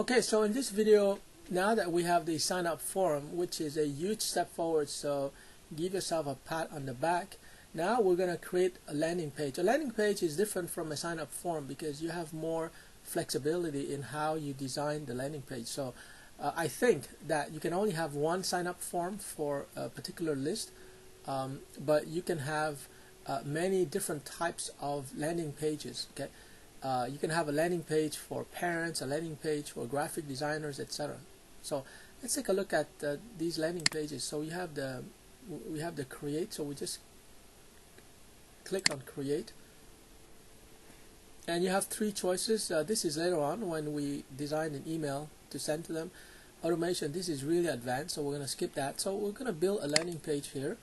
Okay, so in this video, now that we have the sign up form, which is a huge step forward, so give yourself a pat on the back. Now we're going to create a landing page. A landing page is different from a sign up form because you have more flexibility in how you design the landing page. So I think that you can only have one sign up form for a particular list, but you can have many different types of landing pages. Okay, you can have a landing page for parents, a landing page for graphic designers, etc. So let's take a look at these landing pages. So we have the create. So we just click on create, and you have three choices. This is later on when we design an email to send to them. Automation, this is really advanced, so we're going to skip that. So we're going to build a landing page here,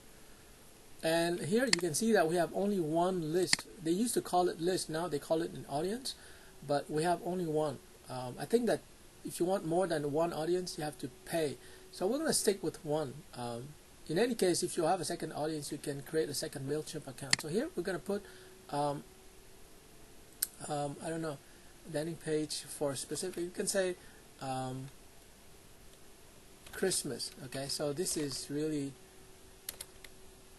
and here you can see that we have only one list. They used to call it list, now they call it an audience, but we have only one. I think that if you want more than one audience, you have to pay, so we're going to stick with one. In any case, if you have a second audience, you can create a second Mailchimp account. So here we're going to put I don't know, landing page for specific. You can say Christmas. Okay, so this is really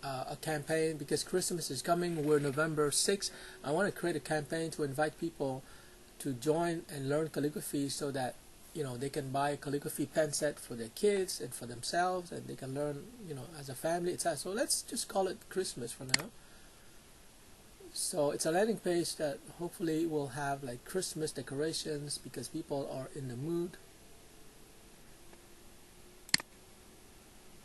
a campaign because Christmas is coming. We're November 6th. I want to create a campaign to invite people to join and learn calligraphy so that they can buy a calligraphy pen set for their kids and for themselves, and they can learn as a family, etc. So let's just call it Christmas for now. So it's a landing page that hopefully will have like Christmas decorations because people are in the mood.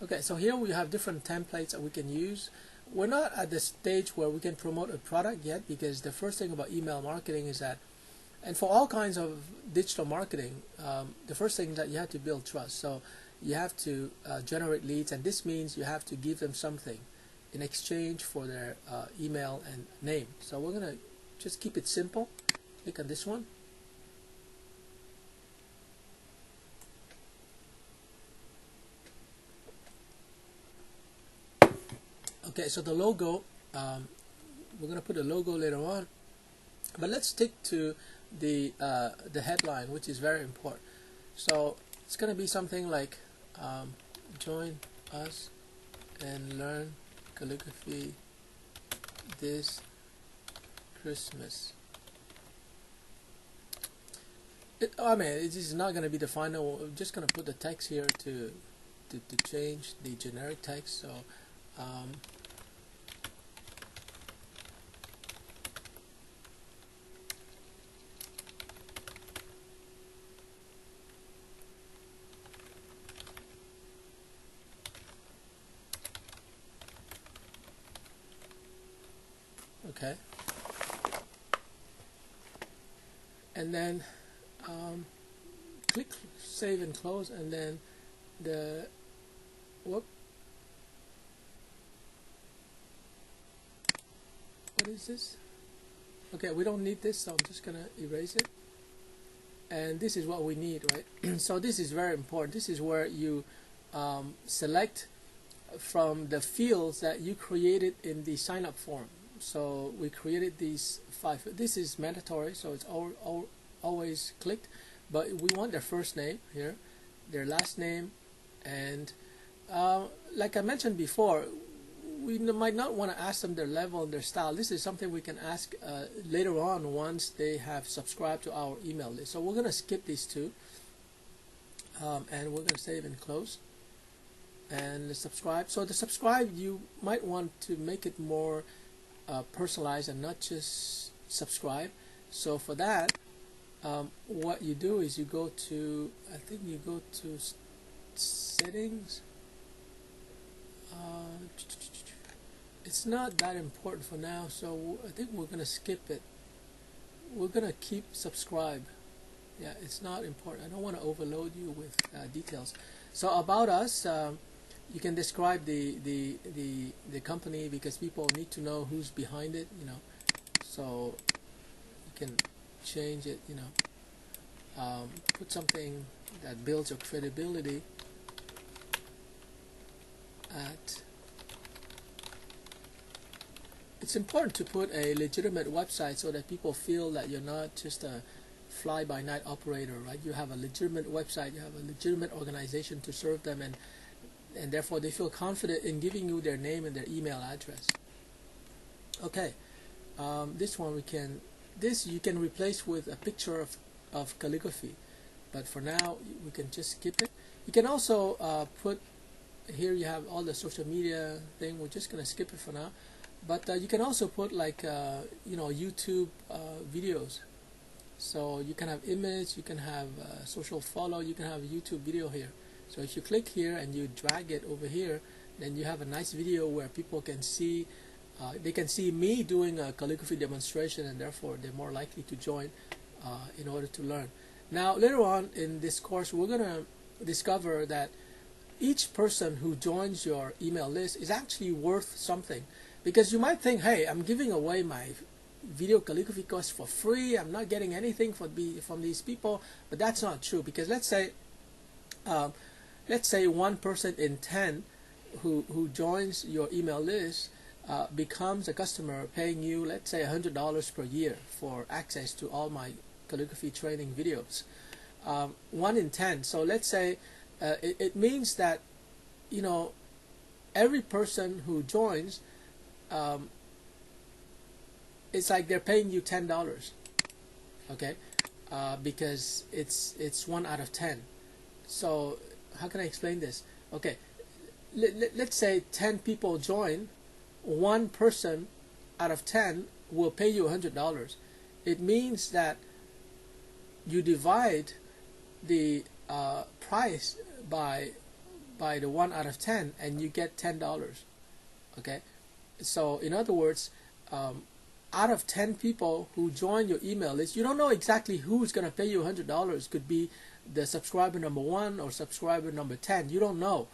Okay, so here we have different templates that we can use. We're not at the stage where we can promote a product yet, because the first thing about email marketing is that, and for all kinds of digital marketing, the first thing is that you have to build trust. So you have to generate leads, and this means you have to give them something in exchange for their email and name. So we're going to just keep it simple. Click on this one. Okay, so the logo, we're going to put a logo later on, but let's stick to the headline, which is very important. So it's going to be something like join us and learn calligraphy this Christmas. I mean, it is not going to be the final. We're just going to put the text here to change the generic text. So okay, and then click save and close, and then what is this? Okay, we don't need this, so I'm just gonna erase it, and this is what we need, right? So this is very important. This is where you select from the fields that you created in the sign up form. So we created these 5. This is mandatory, so it's always clicked, but we want their first name here, their last name, and like I mentioned before, we might not want to ask them their level and their style. This is something we can ask later on once they have subscribed to our email list. So we're going to skip these two, and we're going to save and close and subscribe. So the subscribe, you might want to make it more personalized and not just subscribe. So for that, what you do is you go to, I think you go to settings. It's not that important for now, so I think we're gonna skip it. We're gonna keep subscribe. Yeah, it's not important. I don't want to overload you with details. So about us, you can describe the company because people need to know who's behind it, so you can change it, put something that builds your credibility at. It's important to put a legitimate website so that people feel that you're not just a fly-by-night operator, right? You have a legitimate website, you have a legitimate organization to serve them, and therefore they feel confident in giving you their name and their email address. Okay, this one you can replace with a picture of calligraphy, but for now we can just skip it. You can also put here, you have all the social media thing. We're just gonna skip it for now, but you can also put like YouTube videos. So you can have image, you can have social follow, you can have a YouTube video here. So if you click here and you drag it over here, then you have a nice video where people can see, they can see me doing a calligraphy demonstration, and therefore they're more likely to join in order to learn. Now later on in this course, we're going to discover that each person who joins your email list is actually worth something, because you might think, hey, I'm giving away my video calligraphy course for free, I'm not getting anything from these people. But that's not true, because let's say 1 person in 10 who joins your email list becomes a customer, paying you, let's say, $100 per year for access to all my calligraphy training videos. 1 in 10. So let's say it means that every person who joins, it's like they're paying you $10, okay? Because it's 1 out of 10. So how can I explain this? Okay, let's say 10 people join, 1 person out of 10 will pay you $100. It means that you divide the price by the 1 out of 10, and you get $10. Okay, so in other words, out of 10 people who join your email list, you don't know exactly who's going to pay you $100. Could be the subscriber number 1 or subscriber number 10. You don't know.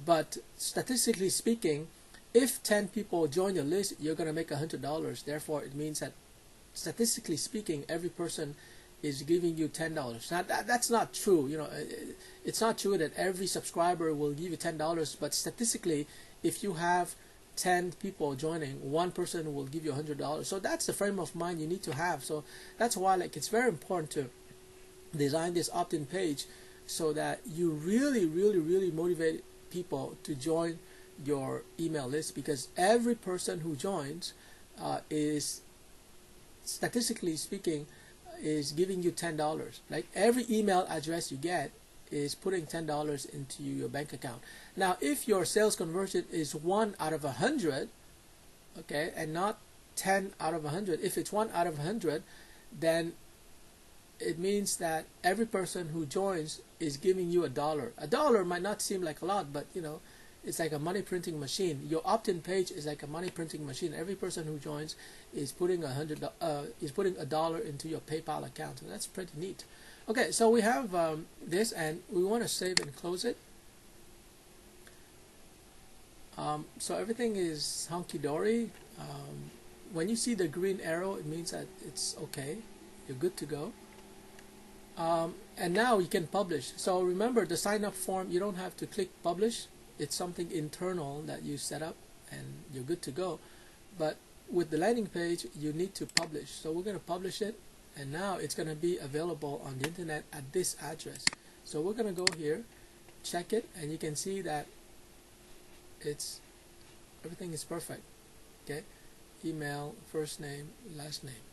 But statistically speaking, if 10 people join your list, you're going to make $100. Therefore, it means that statistically speaking, every person is giving you $10. Now that's not true. It's not true that every subscriber will give you $10. But statistically, if you have 10 people joining, 1 person will give you $100. So that's the frame of mind you need to have. So that's why it's very important to design this opt-in page so that you really motivate people to join your email list, because every person who joins is, statistically speaking, is giving you $10. Like every email address you get is putting $10 into your bank account. Now if your sales conversion is 1 out of 100, okay, and not 10 out of 100, if it's 1 out of 100, then it means that every person who joins is giving you $1. $1 might not seem like a lot, but it's like a money printing machine. Your opt-in page is like a money printing machine. Every person who joins is putting $1 into your PayPal account, and that's pretty neat. Okay, so we have this, and we want to save and close it. So everything is hunky-dory. When you see the green arrow, it means that it's okay. You're good to go. And now you can publish. So remember, the sign-up form, you don't have to click publish. It's something internal that you set up, and you're good to go. But with the landing page, you need to publish. So we're going to publish it, and now it's going to be available on the internet at this address. So we're going to go here, check it, and you can see that everything is perfect. Okay, email, first name, last name.